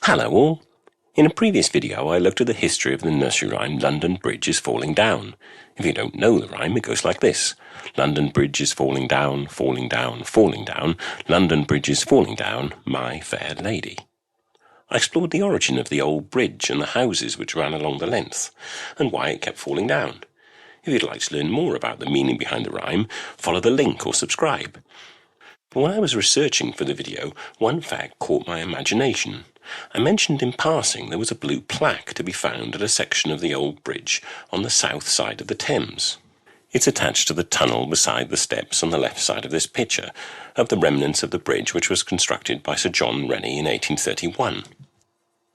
Hello all! In a previous video I looked at the history of the nursery rhyme London Bridge is Falling Down. If you don't know the rhyme, it goes like this. London Bridge is falling down, falling down, falling down. London Bridge is falling down, my fair lady. I explored the origin of the old bridge and the houses which ran along the length, and why it kept falling down. If you'd like to learn more about the meaning behind the rhyme, follow the link or subscribe. But when I was researching for the video, one fact caught my imagination. I mentioned in passing there was a blue plaque to be found at a section of the old bridge on the south side of the Thames. It's attached to the tunnel beside the steps on the left side of this picture of the remnants of the bridge which was constructed by Sir John Rennie in 1831.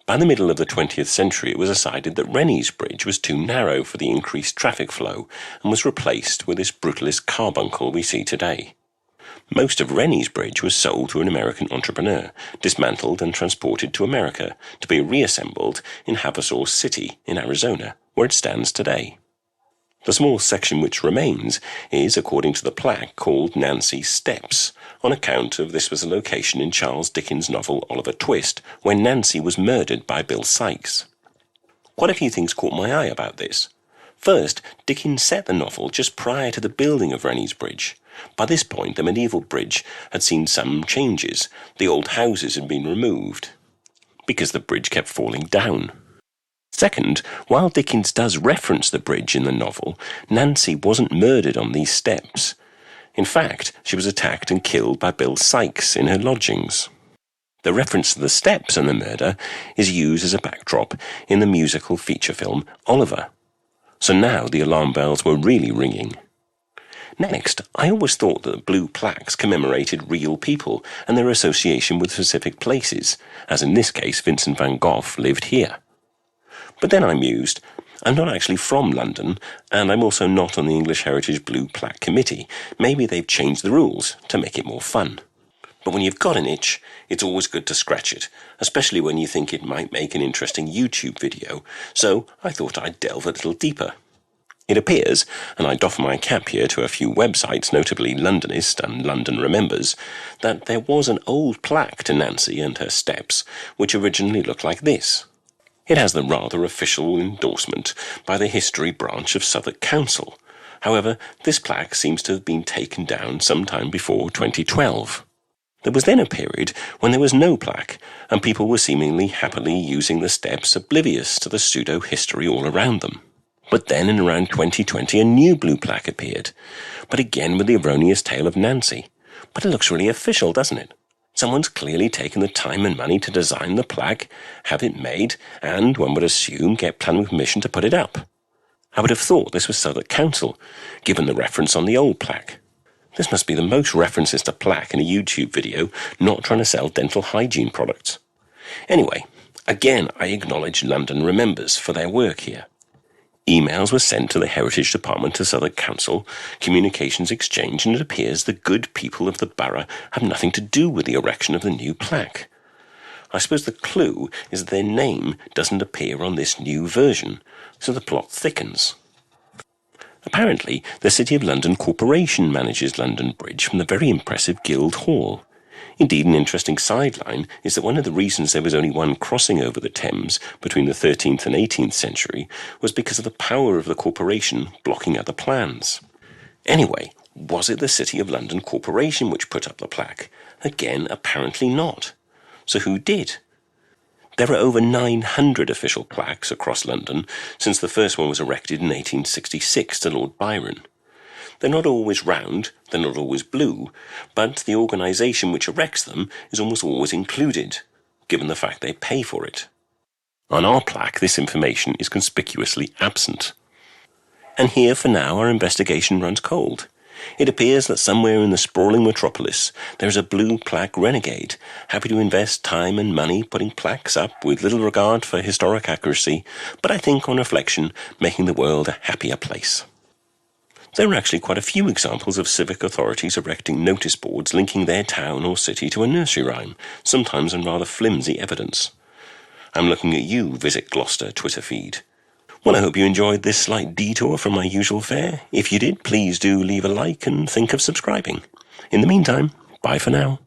By the middle of the 20th century it was decided that Rennie's bridge was too narrow for the increased traffic flow and was replaced with this brutalist carbuncle we see today. Most of Rennie's bridge was sold to an American entrepreneur, dismantled and transported to America to be reassembled in Havasu City in Arizona, where it stands today. The small section which remains is, according to the plaque, called Nancy's Steps, on account of this was a location in Charles Dickens' novel Oliver Twist, when Nancy was murdered by Bill Sikes. Quite a few things caught my eye about this. First, Dickens set the novel just prior to the building of Rennie's bridge. By this point, the medieval bridge had seen some changes. The old houses had been removed, because the bridge kept falling down. Second, while Dickens does reference the bridge in the novel, Nancy wasn't murdered on these steps. In fact, she was attacked and killed by Bill Sikes in her lodgings. The reference to the steps and the murder is used as a backdrop in the musical feature film Oliver. So now the alarm bells were really ringing. Next, I always thought that the blue plaques commemorated real people and their association with specific places, as in this case Vincent van Gogh lived here. But then I mused, I'm not actually from London, and I'm also not on the English Heritage Blue Plaque Committee. Maybe they've changed the rules to make it more fun. But when you've got an itch, it's always good to scratch it, especially when you think it might make an interesting YouTube video, so I thought I'd delve a little deeper. It appears, and I doff my cap here to a few websites, notably Londonist and London Remembers, that there was an old plaque to Nancy and her steps, which originally looked like this. It has the rather official endorsement by the History Branch of Southwark Council. However, this plaque seems to have been taken down sometime before 2012. There was then a period when there was no plaque, and people were seemingly happily using the steps oblivious to the pseudo-history all around them. But then in around 2020 a new blue plaque appeared, but again with the erroneous tale of Nancy. But it looks really official, doesn't it? Someone's clearly taken the time and money to design the plaque, have it made, and, one would assume, get planning permission to put it up. I would have thought this was Southwark Council, given the reference on the old plaque. This must be the most references to plaque in a YouTube video, not trying to sell dental hygiene products. Anyway, again I acknowledge London Remembers for their work here. Emails were sent to the Heritage Department to Southwark Council, communications exchanged, and it appears the good people of the borough have nothing to do with the erection of the new plaque. I suppose the clue is that their name doesn't appear on this new version, so the plot thickens. Apparently, the City of London Corporation manages London Bridge from the very impressive Guildhall. Indeed, an interesting sideline is that one of the reasons there was only one crossing over the Thames between the 13th and 18th century was because of the power of the corporation blocking other plans. Anyway, was it the City of London Corporation which put up the plaque? Again, apparently not. So who did? There are over 900 official plaques across London since the first one was erected in 1866 to Lord Byron. They're not always round, they're not always blue, but the organisation which erects them is almost always included, given the fact they pay for it. On our plaque, this information is conspicuously absent. And here, for now, our investigation runs cold. It appears that somewhere in the sprawling metropolis there is a blue plaque renegade, happy to invest time and money putting plaques up with little regard for historic accuracy, but I think, on reflection, making the world a happier place. There are actually quite a few examples of civic authorities erecting notice boards linking their town or city to a nursery rhyme, sometimes on rather flimsy evidence. I'm looking at you, Visit Gloucester Twitter feed. Well, I hope you enjoyed this slight detour from my usual fare. If you did, please do leave a like and think of subscribing. In the meantime, bye for now.